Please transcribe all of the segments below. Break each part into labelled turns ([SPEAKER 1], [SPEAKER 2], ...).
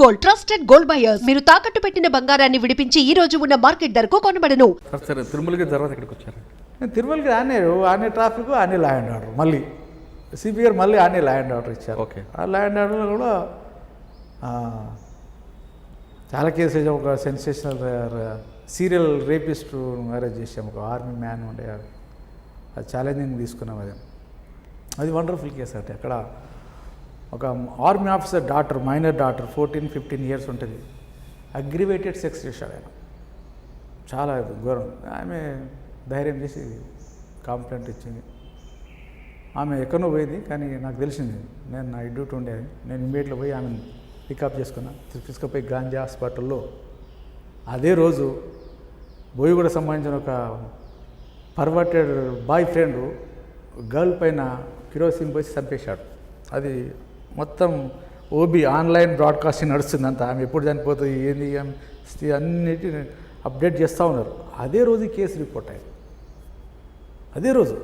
[SPEAKER 1] Gold, trusted gold buyers. మీరు తాకట్టు పెట్టిన బంగారాన్ని విడిపించి ఈ రోజు ఉన్న మార్కెట్ ధరకు కొనబడను.
[SPEAKER 2] సరే, తిరుమలకి తర్వాత ఇక్కడికి వచ్చారు.
[SPEAKER 3] నేను తిరుమలకి ఆనే ట్రాఫిక్, ఆనే లా అండ్ ఆర్డర్, మళ్ళీ సిపి గారు మళ్ళీ ఆనే లా అండ్ ఆర్డర్ ఇచ్చారు.
[SPEAKER 2] ఓకే.
[SPEAKER 3] ఆ లా అండ్ ఆర్డర్లో కూడా చాలా కేసెస్, ఒక సెన్సేషనల్ సీరియల్ రేపిస్ట్ అరెస్ట్ చేసాము. ఒక ఆర్మీ మ్యాన్ ఉండే, అది ఛాలెంజింగ్ తీసుకున్నాం. అది వండర్ఫుల్ కేసు. అంటే అక్కడ ఒక army officer daughter, minor daughter, 14-15 years ఉంటుంది, అగ్రివేటెడ్ సెక్స్ చేశాడు ఆయన. చాలా ఘోరం. ఆమె ధైర్యం చేసి కంప్లైంట్ ఇచ్చింది. ఆమె ఎక్కడో పోయింది, కానీ నాకు తెలిసింది, నేను నా డ్యూటీ ఉండేది. నేను ఇమీడియట్గా పోయి ఆమెను పికప్ చేసుకున్నా, తీసుకుపోయి గాంధీ హాస్పిటల్లో అదే రోజు బోయిగూడ సంబంధించిన ఒక పర్వర్టెడ్ బాయ్ ఫ్రెండ్ గర్ల్ పైన కిరోసిన్ పోసి చంపేశాడు. అది మొత్తం ఓబీ ఆన్లైన్ బ్రాడ్కాస్టింగ్ నడుస్తుంది అంతా. ఆమె ఎప్పుడు చనిపోతుంది, ఏంది అన్నిటి అప్డేట్ చేస్తూ ఉన్నారు. అదే రోజు ఈ కేసు రిపోర్ట్ అయింది. అదే రోజు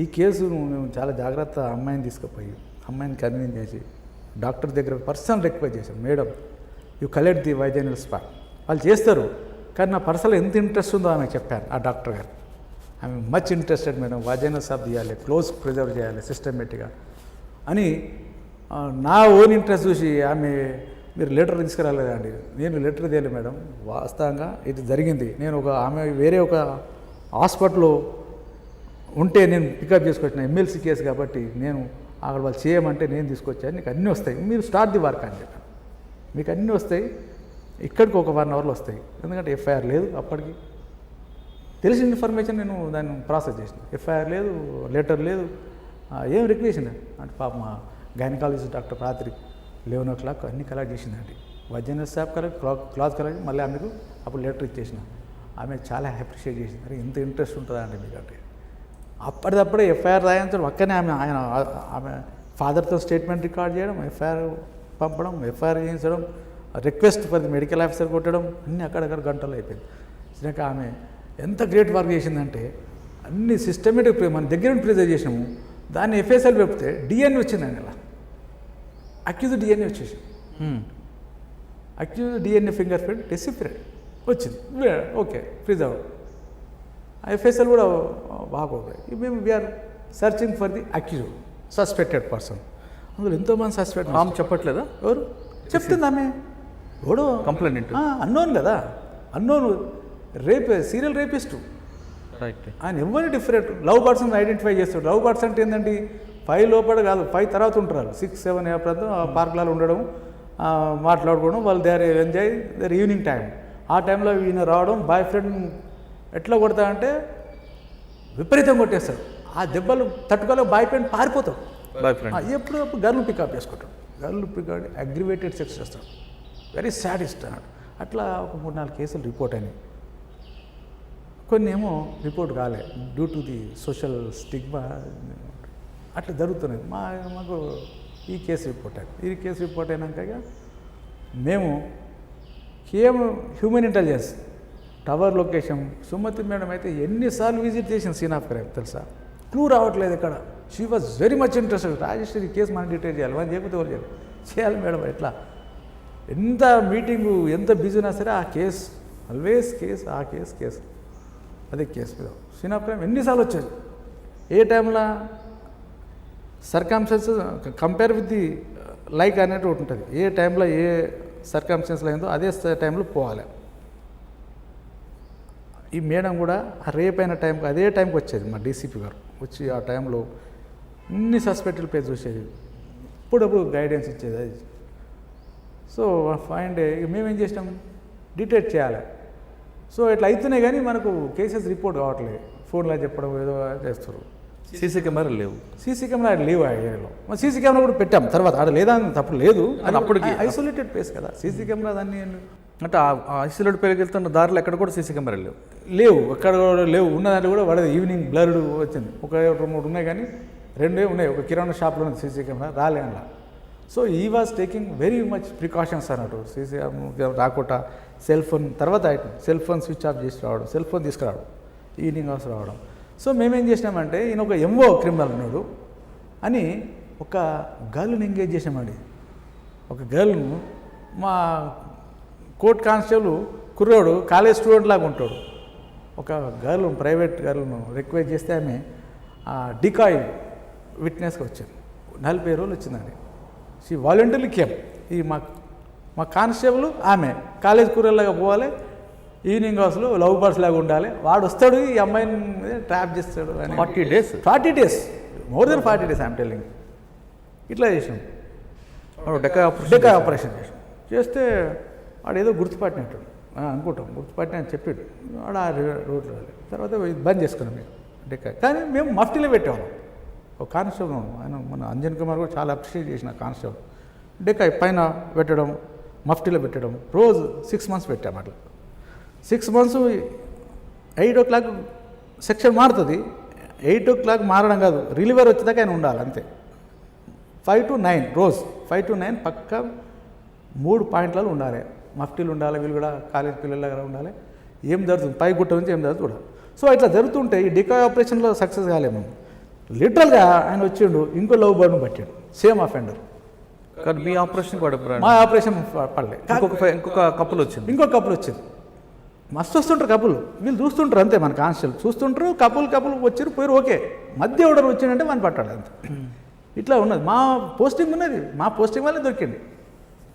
[SPEAKER 3] ఈ కేసు మేము చాలా జాగ్రత్త అమ్మాయిని తీసుకుపోయి అమ్మాయిని కన్విన్స్ చేసి డాక్టర్ దగ్గర పర్సనల్ రిక్వెస్ట్ చేశాం. Madam, you collect the vaginal spot. వాళ్ళు చేస్తారు, కానీ నా పర్సనల్ ఎంత ఇంట్రెస్ట్ ఉందో ఆమె చెప్పాను. ఆ డాక్టర్ గారు, ఆమె much interested madam, vaginal spot తీయాలి, క్లోజ్ ప్రిజర్వ్ చేయాలి సిస్టమేటిక్గా అని. నా ఓన్ ఇంట్రెస్ట్ చూసి ఆమె, మీరు లెటర్ తీసుకురాలేదండి. నేను లెటర్ తీయలేదు మేడం, వాస్తవంగా ఇది జరిగింది. నేను ఆమె వేరే ఒక హాస్పిటల్లో ఉంటే నేను పికప్ చేసుకొచ్చిన, ఎమ్మెల్సీ కేసు కాబట్టి నేను అక్కడ వాళ్ళు చేయమంటే నేను తీసుకొచ్చాను. నీకు అన్నీ వస్తాయి, మీరు స్టార్ట్ ది వర్క్ అని చెప్పాను. మీకు అన్నీ వస్తాయి, ఇక్కడికి ఒక 1 అవర్లో వస్తాయి. ఎందుకంటే ఎఫ్ఐఆర్ లేదు అప్పటికి. తెలిసిన ఇన్ఫర్మేషన్ నేను దాన్ని ప్రాసెస్ చేసిన. ఎఫ్ఐఆర్ లేదు, లెటర్ లేదు, ఏం రిక్వెషన్ అంటే పాప మా గైనకాలజిస్ట్ డాక్టర్ రాత్రి 11 o'clock అన్నీ కలెక్ట్ చేసిందండి. Vaginal staff collect, cloth collect, మళ్ళీ ఆమెకు అప్పుడు లెటర్ ఇచ్చేసిన. ఆమె చాలా అప్రిషియేట్ చేసింది. అరే ఇంత ఇంట్రెస్ట్ ఉంటుందా అంటే మీకంటే. అప్పటిదప్పుడే ఎఫ్ఐఆర్ రాయించడం, అక్కనే ఆమె ఫాదర్తో స్టేట్మెంట్ రికార్డ్ చేయడం, ఎఫ్ఐఆర్ పంపడం, ఎఫ్ఐఆర్ చేయించడం, request for the medical officer కొట్టడం, అన్నీ అక్కడక్కడ గంటలు అయిపోయింది. ఇంకా ఆమె ఎంత గ్రేట్ వర్క్ చేసిందంటే అన్ని సిస్టమేటిక్ మన దగ్గర ప్రిజర్వ్ చేసినాము. దాన్ని ఎఫ్ఎస్ఎల్ పెడితే డిఎన్ఏ వచ్చిందండి. అలా అక్యూజ్ డిఎన్ఏ వచ్చేసి, అక్యూజ్ డిఎన్ఏ ఫింగర్ ప్రింట్ డెసిఫరెంట్ వచ్చింది. Okay, preserve. ఎఫ్ఎస్ఎల్ కూడా బాగోదు. మేము we are searching for the accuse, suspected person. అందులో ఎంతోమంది సస్పెక్ట్.
[SPEAKER 2] ఆమె చెప్పట్లేదా?
[SPEAKER 3] ఎవరు చెప్తుంది? ఆమె ఎవడో
[SPEAKER 2] కంప్లైంట్,
[SPEAKER 3] అన్నోన్ కదా, అన్నోన్ సీరియల్ రేపిస్టు.
[SPEAKER 2] రైట్.
[SPEAKER 3] ఆయన ఎవరి డిఫరెంట్ లవ్ బర్డ్స్ ఐడెంటిఫై చేస్తాడు. లవ్ బర్డ్స్ అంటే ఏంటంటే 5 లోపల కాదు, 5 తర్వాత ఉంటారు. 6, 7 ప్రాంతం పార్కులలో ఉండడం, మాట్లాడుకోవడం, వాళ్ళు they are enjoy their evening time. ఆ టైంలో ఈయన రావడం, బాయ్ ఫ్రెండ్ ఎట్లా కొడతాడంటే విపరీతం కొట్టేస్తాడు. ఆ దెబ్బలు తట్టుకోలేక బాయ్ ఫ్రెండ్ పారిపోతాడు.
[SPEAKER 2] బాయ్ ఫ్రెండ్
[SPEAKER 3] ఎప్పుడు గర్ల్ పికప్ చేసుకుంటాడు. గర్ల్ పికప్ అగ్రివేటెడ్ సెక్స్ చేస్తాడు. వెరీ సాడిస్ట్ అన్నాడు. అట్లా ఒక 3-4 కేసులు రిపోర్ట్ అయినాయి. కొన్ని ఏమో రిపోర్ట్ కాలే due to the social stigma. అట్లా జరుగుతున్నాయి. మాకు ఈ కేసు రిపోర్ట్ అయింది. ఈ కేసు రిపోర్ట్ అయినాక మేము human intelligence tower location Sumathi madam అయితే ఎన్నిసార్లు విజిట్ చేసిన సీన్ ఆఫ్ క్రైమ్ తెలుసా. క్లూ రావట్లేదు ఇక్కడ. She was very much interested. Rajeshwari case మనం డీటెయిల్ చేయాలి, మనం చేయకపోతే ఎవరు చేయాలి మేడం. ఎట్లా ఎంత మీటింగు, ఎంత బిజీ ఉన్నా సరే ఆ కేసు ఆల్వేస్ కేసు, ఆ కేసు అదే కేసు మీద సీన్ ఆఫ్ క్రైమ్ ఎన్నిసార్లు వచ్చేది. ఏ టైంలో circumstances compare with the like అనేది ఒకటి ఉంటుంది. ఏ టైంలో ఏ సర్కమ్స్టెన్స్లో అయిందో అదే టైంలో పోవాలి. ఈ మేడం కూడా ఆ రేప్ అయిన టైంకి అదే టైంకి వచ్చేది. మా డీసీపీ గారు వచ్చి ఆ టైంలో అన్ని సస్పెక్టెడ్ పేజ్ చూసేది, ఇప్పుడప్పుడు గైడెన్స్ ఇచ్చేది. అది సో ఫైన్ డే మేమేం చేసినాం, డిటెక్ట్ చేయాలి. సో ఇట్లా అవుతున్నాయి, కానీ మనకు కేసెస్ రిపోర్ట్ కావట్లేదు. ఫోన్లో చెప్పడం ఏదో చేస్తారు.
[SPEAKER 2] సీసీ కెమెరాలు లేవు.
[SPEAKER 3] సీసీ కెమెరా లేవు ఆ ఏరియాలో. మన సీసీ కెమెరా కూడా పెట్టాం తర్వాత. ఆడ లేదా తప్పుడు లేదు, అది అప్పటికి ఐసోలేటెడ్ ప్లేస్ కదా. సీసీ కెమెరా దాన్ని
[SPEAKER 2] అంటే ఆ ఐసోలేట్ పేరుకి వెళ్తున్న దారిలో ఎక్కడ కూడా సీసీ కెమెరాలు
[SPEAKER 3] లేవు. ఎక్కడ కూడా లేవు. ఉన్న దాంట్లో కూడా వాడేది ఈవినింగ్ బ్లర్డ్ వచ్చింది. 1-2-3 ఉన్నాయి, కానీ 2 ఉన్నాయి. ఒక కిరాణా షాప్లో ఉంది సీసీ కెమెరా, రాలే అలా. సో ఈ was taking very much precautions అన్నట్టు. సీసీ రాకుండా సెల్ ఫోన్ తర్వాత సెల్ ఫోన్ స్విచ్ ఆఫ్ చేసి రావడం, సెల్ ఫోన్ తీసుకురావడం, ఈవినింగ్ అవర్స్ రావడం. సో మేమేం చేసినామంటే ఈయన ఒక ఎంఓ క్రిమినల్ ఉన్నాడు అని ఒక గర్ల్ని ఎంగేజ్ చేసామండి. ఒక గర్ల్ను మా కోర్ట్ కానిస్టేబుల్ కుర్రోడు కాలేజ్ స్టూడెంట్ లాగా ఉంటాడు. ఒక గర్ల్ ప్రైవేట్ గర్ల్ను రిక్వెస్ట్ చేస్తే ఆమె డికాయ్ విట్నెస్గా వచ్చింది. 40 రోజులు వచ్చిందండి. She voluntarily came. ఈ మా కానిస్టేబుల్ ఆమె కాలేజ్ కుర్రోళ్ళలాగా పోవాలి, ఈవినింగ్ హౌస్లో లవ్ బర్డ్స్ లాగా ఉండాలి. వాడు వస్తాడు ఈ అమ్మాయిని ట్రాప్ చేస్తాడు అని 40 days more than 40 days I'm telling. ఇట్లా చేసాం. డెకా ఆపరేషన్ చేస్తే వాడు ఏదో గుర్తుపట్టినట్టు అనుకుంటాం, గుర్తుపట్టిన అని చెప్పాడు. వాడు ఆ రోడ్లో తర్వాత బంద్ చేసుకున్నాం మేము డెకా. కానీ మేము మఫ్టీలో పెట్టేవాళ్ళం. ఒక కానిస్టేబుల్ ఆయన మన అంజన్ కుమార్ కూడా చాలా అప్రిషియేట్ చేసిన కానిస్టేబుల్. డెకా పైన పెట్టడం, మఫ్టీలో పెట్టడం, రోజు 6 months పెట్టాము. అట్లా 6 months 8 o'clock సెక్షన్ మారుతుంది. 8 o'clock మారడం కాదు, రిలీవర్ వచ్చేదాకా ఆయన ఉండాలి అంతే. 5 to 9 రోజు 5 to 9 పక్కా 3 పాయింట్లలో ఉండాలి. మఫ్టీలు ఉండాలి, వీళ్ళు కూడా కాలేజ్ పిల్లలాగా ఉండాలి. ఏం జరుగుతుంది పై గుట్ట నుంచి ఏం జరుగుతుంది చూడాలి. సో ఇట్లా జరుగుతుంటే ఈ డికాయ్ ఆపరేషన్లో సక్సెస్ కాలేము. లిటరల్గా ఆయన వచ్చిండు, ఇంకో లవ్ బర్డ్ను పట్టాడు, సేమ్ అఫెండర్.
[SPEAKER 2] కానీ మీ ఆపరేషన్
[SPEAKER 3] మా ఆపరేషన్ పడలే.
[SPEAKER 2] ఇంకొక కప్పులు వచ్చింది.
[SPEAKER 3] మస్తు వస్తుంటారు కప్పులు, వీళ్ళు చూస్తుంటారు అంతే. మన కానిస్టేబుల్ చూస్తుంటారు, కప్పులు వచ్చారు పోయారు, ఓకే. మధ్య ఎవడరు వచ్చిందంటే మన పట్టాడు అంతే. ఇట్లా ఉన్నది. మా పోస్టింగ్ ఉన్నది, మా పోస్టింగ్ వల్లే దొరికింది.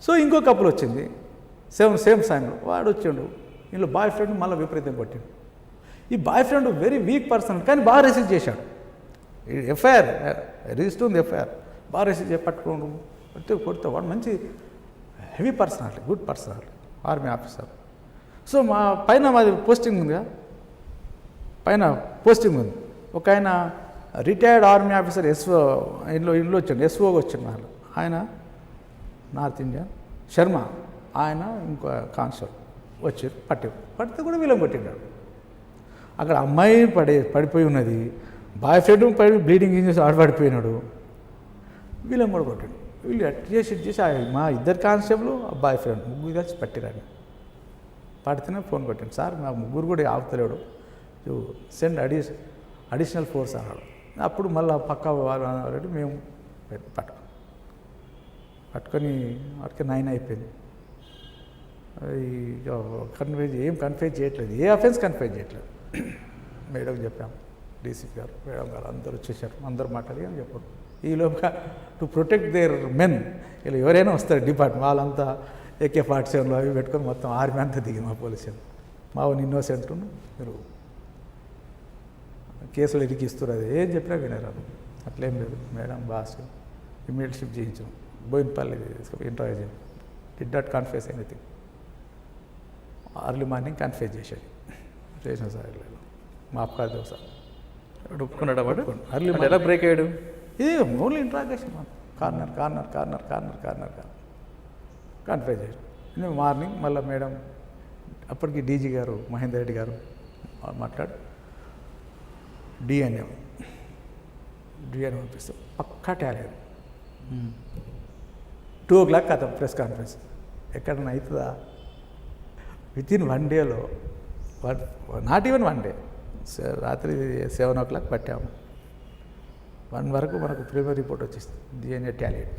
[SPEAKER 3] సో ఇంకో కప్పులు వచ్చింది సేమ్ టైంలో. వాడు వచ్చిండు, వీళ్ళు బాయ్ ఫ్రెండ్ మళ్ళీ విపరీతం కొట్టిండు. ఈ boy friend very weak person, కానీ బాగా రిసీవ్ చేశాడు. ఎఫ్ఐఆర్ రిజిస్టర్ ఉంది, ఎఫ్ఐఆర్ బాగా రిసీవ్ చేసి పట్టుకోండు కొడితే వాడు మంచి heavy personality, good personality, army officer. So మా పైన మాది పోస్టింగ్ ఉందిగా, పైన పోస్టింగ్ ఉంది. ఒక ఆయన రిటైర్డ్ ఆర్మీ ఆఫీసర్ ఎస్ఓ ఇంట్లో వచ్చాడు, ఎస్ఓగా వచ్చిండు వాళ్ళు. ఆయన నార్త్ ఇండియా శర్మ, ఆయన ఇంకో కానిస్టేబుల్ వచ్చారు, పడితే కూడా వీళ్ళని కొట్టిండాడు. అక్కడ అమ్మాయి పడిపోయి ఉన్నది, బాయ్ ఫ్రెండ్ బ్లీడింగ్ ఇంజెస్ పడిపోయినాడు, వీళ్ళని కూడా కొట్టాడు. వీళ్ళు అట్ చేసి మా ఇద్దరు కానిస్టేబుల్ బాయ్ ఫ్రెండ్ ముగ్గురు కలిసి పట్టిరాడు. పడితేనే ఫోన్ కొట్టాను, సార్ మా ముగ్గురు కూడా ఆపుతలేడు, సెండ్ అడిషనల్ ఫోర్స్ అన్నాడు. అప్పుడు మళ్ళీ పక్క వాళ్ళు అన్నాడు, మేము పట్టుకొని వాటికి 9 అయిపోయింది. కన్ఫ్యూజ్ చేయట్లేదు, ఏ అఫెన్స్ కన్ఫ్యూజ్ చేయట్లేదు. మేడం చెప్పాం, డీసీపీ గారు మేడం గారు అందరూ వచ్చేసారు, అందరూ మాట్లాడి అని చెప్పారు. ఈలోగా టు ప్రొటెక్ట్ దేర్ మెన్, ఇలా ఎవరైనా వస్తారు డిపార్ట్మెంట్ వాళ్ళంతా AK-47 అవి పెట్టుకొని మొత్తం ఆర్మీ అంతా దిగింది. మా పోలీసులు మా ఇన్నోసెంట్ మీరు కేసులు ఇరికిస్తారు, అది ఏం చెప్పినా వినరాదు. అట్లేం లేదు మేడం, బాస్ ఇమ్మీడియట్ షిఫ్ట్ చేయించాం, బోయినపల్లి ఇంటర్వ్యూ చేయం. Did not confess anything. Early morning confess చేసిన సార్ మాఫ్ కాదు సార్
[SPEAKER 2] ఒప్పుకున్నాడు.
[SPEAKER 3] అర్లీ
[SPEAKER 2] ఎలా బ్రేక్ అయ్యాడు?
[SPEAKER 3] ఇది ఓన్లీ ఇంట్రాగేషన్, కార్నర్ కన్ఫెస్ చేసాం. నేను మార్నింగ్ మళ్ళీ మేడం అప్పటికి డీజీ గారు మహేందర్ రెడ్డి గారు మాట్లాడు, డిఎన్ఏ పంపిస్తాం పక్కా టాలెంట్. 2 o'clock కదా ప్రెస్ కాన్ఫరెన్స్, ఎక్కడన్నా అవుతుందా? వితిన్ 1 dayలో, నాట్ ఈవెన్ 1 day, రాత్రి 7 o'clock పట్టాము. 1 వరకు మనకు ప్రిలిమినరీ రిపోర్ట్ వచ్చేస్తుంది, DNA talent.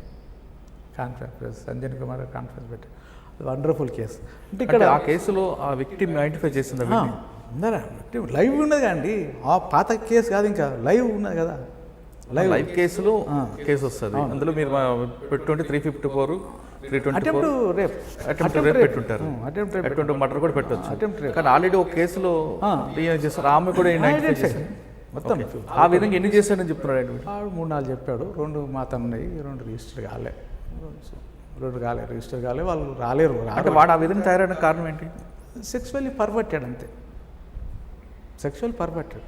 [SPEAKER 3] Conference Sanjay Kumar conference పెట్టారు. Wonderful case. అంటే ఇక్కడ
[SPEAKER 2] ఆ కేసులో ఆ విక్టిమ్ ఐడెంటిఫై చేసింది
[SPEAKER 3] ఉందరా? లైవ్ ఉన్నది కండి, ఆ పాత కేసు కాదు, ఇంకా లైవ్ ఉన్నది కదా.
[SPEAKER 2] లైవ్ కేసులో కేసు వస్తుంది, అందులో మీరు 354, 324 పెట్టుంటారు. అటెంప్ట్ మర్డర్ కూడా పెట్టవచ్చు. కానీ ఆల్రెడీ ఒక కేసులో చేస్తారు, ఆమె కూడా మొత్తం ఆ విధంగా ఎన్ని చేశాడని చెప్తున్నాడు అండి?
[SPEAKER 3] 3-4 చెప్పాడు. 2 మాత్రం ఉన్నాయి, 2 రిజిస్టర్ కాలే, రిజిస్టర్ కాలే, వాళ్ళు రాలేరు.
[SPEAKER 2] అంటే వాడు ఆ విధంగా తయారైన కారణం ఏంటి?
[SPEAKER 3] సెక్సువల్లీ పర్వర్టెడ్ అంతే, సెక్సువల్ పర్వర్టెడ్.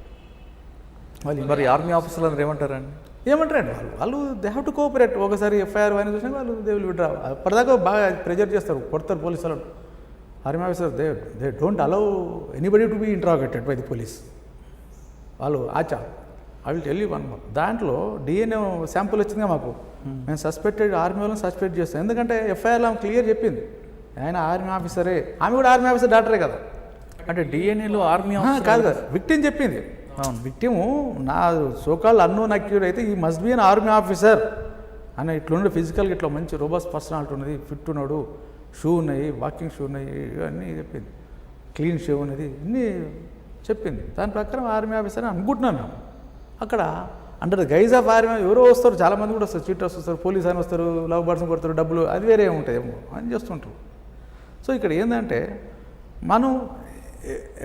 [SPEAKER 2] వాళ్ళు మరి ఆర్మీ ఆఫీసర్లు అందరూ ఏమంటారండి?
[SPEAKER 3] ఏమంటారండి వాళ్ళు దే హ్యావ్ టు కోఆపరేట్. ఒకసారి ఎఫ్ఐఆర్ అని చూసినా వాళ్ళు దే విల్ విడ్రా. అప్పటిదాకా బాగా ప్రెజర్ చేస్తారు, కొడతారు పోలీసు వాళ్ళు. Army officer they don't allow anybody to be interrogated by the police. వాళ్ళు I will tell you one more. దాంట్లో డిఎన్ఏ శాంపుల్ వచ్చిందిగా మాకు, మేము సస్పెక్టెడ్ ఆర్మీ వాళ్ళని సస్పెక్ట్ చేస్తాం. ఎందుకంటే ఎఫ్ఐఆర్లో ఆమె క్లియర్ చెప్పింది ఆయన ఆర్మీ ఆఫీసరే, ఆమె కూడా ఆర్మీ ఆఫీసర్ డాక్టరే కదా.
[SPEAKER 2] అంటే డిఎన్ఏలో ఆర్మీ
[SPEAKER 3] కాదు కదా, విక్టిమ్ చెప్పింది. విక్టిము నా సోకాల్ అన్నోన్ అక్యూర్ అయితే ఈ must be an army officer అని, ఇట్లుండే ఫిజికల్గా ఇట్లా మంచి రోబస్ పర్సనాలిటీ ఉన్నది, ఫిట్ ఉన్నాడు, షూ ఉన్నాయి, వాకింగ్ షూ ఉన్నాయి, ఇవన్నీ చెప్పింది. క్లీన్ షూ ఉన్నది, ఇన్ని చెప్పింది. దాని ప్రకారం ఆర్మీ ఆఫీసర్ అని అనుకుంటున్నాం మేము. అక్కడ under the guys of army ఎవరో వస్తారు, చాలామంది కూడా వస్తారు, చీటర్స్ వస్తారు, పోలీస్ అని వస్తారు, లవ్ బర్డ్స్ కొడతారు, డబ్బులు అది వేరే ఉంటాయేమో అని చేస్తుంటారు. సో ఇక్కడ ఏంటంటే మనం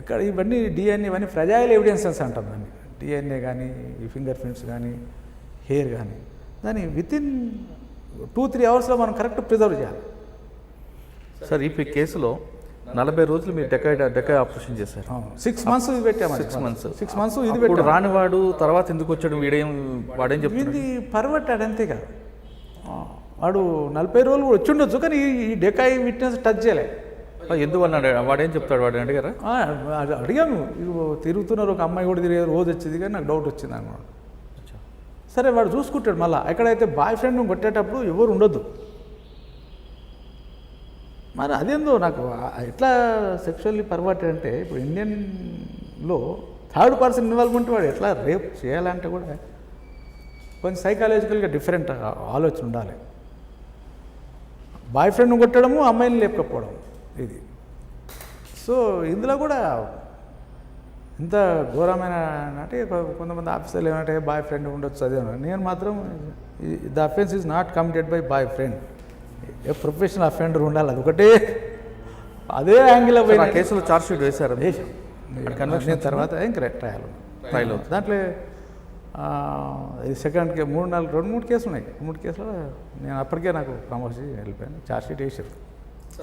[SPEAKER 3] ఎక్కడ ఇవన్నీ డిఎన్ఏ ఇవన్నీ ఫ్రజైల్ ఎవిడెన్సెస్ అంటాం దాన్ని. డిఎన్ఏ కానీ ఈ ఫింగర్ ప్రింట్స్ కానీ హెయిర్ కానీ దాన్ని వితిన్ 2-3 అవర్స్లో మనం కరెక్ట్ ప్రిజర్వ్ చేయాలి.
[SPEAKER 2] సార్ ఈ కేసులో 40 రోజులు మీరు డెకాయ్ ఆపరేషన్ చేశారు.
[SPEAKER 3] 6 months ఇది పెట్టాము.
[SPEAKER 2] 6 months
[SPEAKER 3] ఇది
[SPEAKER 2] ఇప్పుడు
[SPEAKER 3] పెట్టాము.
[SPEAKER 2] రానివాడు తర్వాత ఎందుకు వచ్చాడు, వాడేం చెప్తుంది?
[SPEAKER 3] ఇది పర్వట్టాడు అంతే కదా. వాడు 40 రోజులు కూడా వచ్చి ఉండొచ్చు, కానీ ఈ డెకాయ్ విట్నెస్ టచ్ చేయలే.
[SPEAKER 2] ఎందువల్ల వాడేం చెప్తాడు? వాడు అడిగారా?
[SPEAKER 3] అడిగాము. తిరుగుతున్నారు, ఒక అమ్మాయి కూడా తిరిగారు, రోజు వచ్చేది, కానీ నాకు డౌట్ వచ్చింది అన్నమాట. సరే వాడు చూసుకుంటాడు. మళ్ళీ ఎక్కడైతే బాయ్ ఫ్రెండ్ కొట్టేటప్పుడు ఎవరు ఉండొద్దు. మరి అదేందో నాకు ఎట్లా సెక్షువల్లీ పర్వర్టెడ్ అంటే, ఇప్పుడు ఇండియన్లో థర్డ్ పర్సన్ ఇన్వాల్వ్మెంట్ వాడు ఎట్లా రేప్ చేయాలంటే కూడా కొంచెం సైకాలజికల్గా డిఫరెంట్ ఆలోచన ఉండాలి. బాయ్ ఫ్రెండ్ని కొట్టడము, అమ్మాయిని లేపకపోవడం ఇది. సో ఇందులో కూడా ఇంత ఘోరమైన అంటే కొంతమంది ఆఫీసర్లు ఏమంటే బాయ్ ఫ్రెండ్ ఉండొచ్చు అదే. నేను మాత్రం the offence is not committed bye boy friend, a professional offender ఉండాలి. అది ఒకటే అదే యాంగిల్
[SPEAKER 2] పోయిన కేసులో ఛార్జ్ షీట్ వేశారు.
[SPEAKER 3] కన్వెక్షన్ తర్వాత ఇంకా ట్రయల్ అవుతుంది. దాంట్లో ఇది సెకండ్ 2-3 కేసులు ఉన్నాయి. 3 కేసులో నేను అప్పటికే నాకు ప్రమోషన్ వెళ్ళిపోయాను. ఛార్జ్ షీట్ వేసారు.